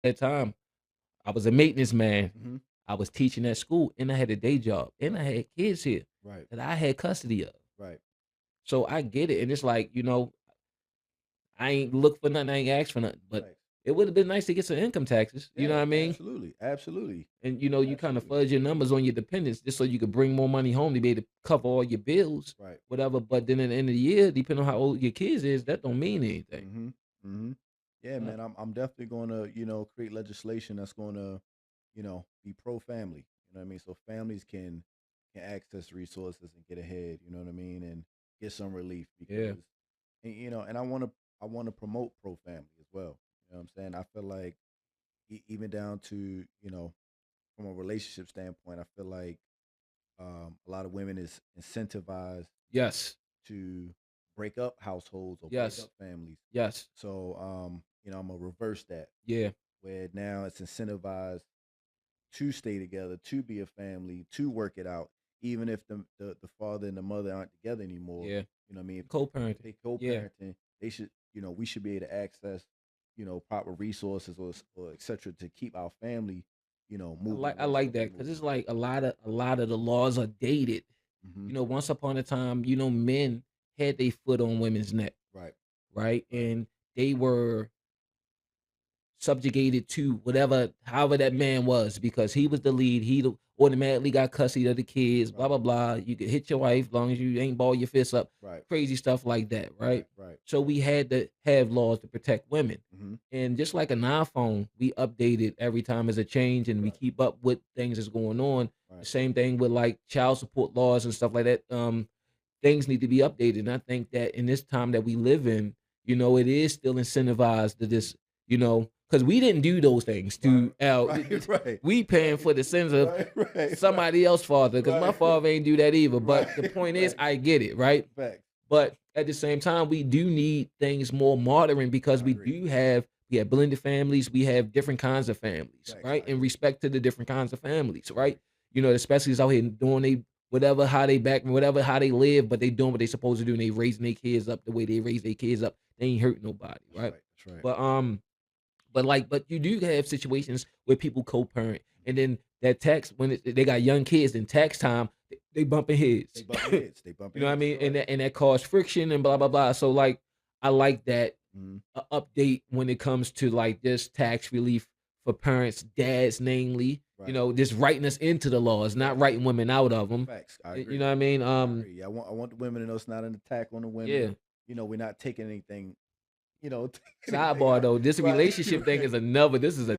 that time, I was a maintenance man. Mhm. I was teaching at school, and I had a day job, and I Right. had kids here Right. that I had custody of. Right. So I get it, and it's like, I ain't look for nothing, I ain't asked for nothing, but Right. it would have been nice to get some income taxes, you know Yeah, what I mean? absolutely. Absolutely. And, you kinda Absolutely. fudge your numbers on your dependents just so you could bring more money home to be able to cover all your bills, Right. whatever, but then at the end of the year, depending on how old your kids is, that don't mean anything. Mhm. Mhm. Yeah, Uh, man, I'm definitely gonna, create legislation that's gonna, be pro family. You know what I mean? So families can access resources and get ahead, you know what I mean, and get some relief yeah, because and I wanna promote pro family as well. You know what I'm saying? I feel like even down to, from a relationship standpoint, I feel like a lot of women is incentivized yes, to break up households or break yes, up families. yes, So, I'm gonna reverse that, yeah, where now it's incentivized to stay together, to be a family, to work it out, even if the father and the mother aren't together anymore. yeah, You know what I mean? If co-parenting, they yeah. co-parenting, they should, we should be able to access, proper resources or etc. to keep our family, moving the I way it's like supposed to be that because moving. it's like a lot of the laws are dated. Hmm. Once upon a time, men had their foot on women's neck, Right. right? Right. And they were subjugated to whatever however that man was because he was the lead, automatically got custody of the kids, blah, Right. blah, blah. You could hit your wife as long as you ain't ball your fists up, Right. crazy stuff like that, right? Right. Right. So we had to have laws to protect women. Hmm. And just like an iPhone, we update it every time there's a change and we Right. keep up with things that's going on. The Right. same thing with like child support laws and stuff like that. Things need to be updated. And I think that in this time that we live in, it is still incentivized to this, because we didn't do those things Right. to our Right. Right. we paying Right. for the sins of Right. Right. Right. somebody else's father, because my Right. father ain't do that either. But the Right. point is, Right. I get it, right? Facts. But at the same time, we do need things more modern because I agree. we have blended families, we have different kinds of families, Facts. right? I In agree. respect to the different kinds of families, right? Right. Especially out here doing they whatever how they back whatever how they live, but they doing what they supposed to do and they raising their kids up the way they raise their kids up. They ain't hurting nobody, That's right? right. That's right. But but you do have situations where people co-parent, and then that tax when they got young kids in tax time, they bumping They heads. bumping heads. They You bumping know what I heads. mean? You're right. And that caused friction and blah blah Right. blah. So like, I like that Mhm. update when it comes to like this tax relief for parents, dads, namely. Right. Just writing us into the laws, not Right. writing women out of them. Facts. I You agree. know what I mean? I agree. Yeah, I want the women to know it's not an attack on the Yeah. women. We're not taking anything, taking anything Sidebar out. though, this Right. relationship thing is another. This is a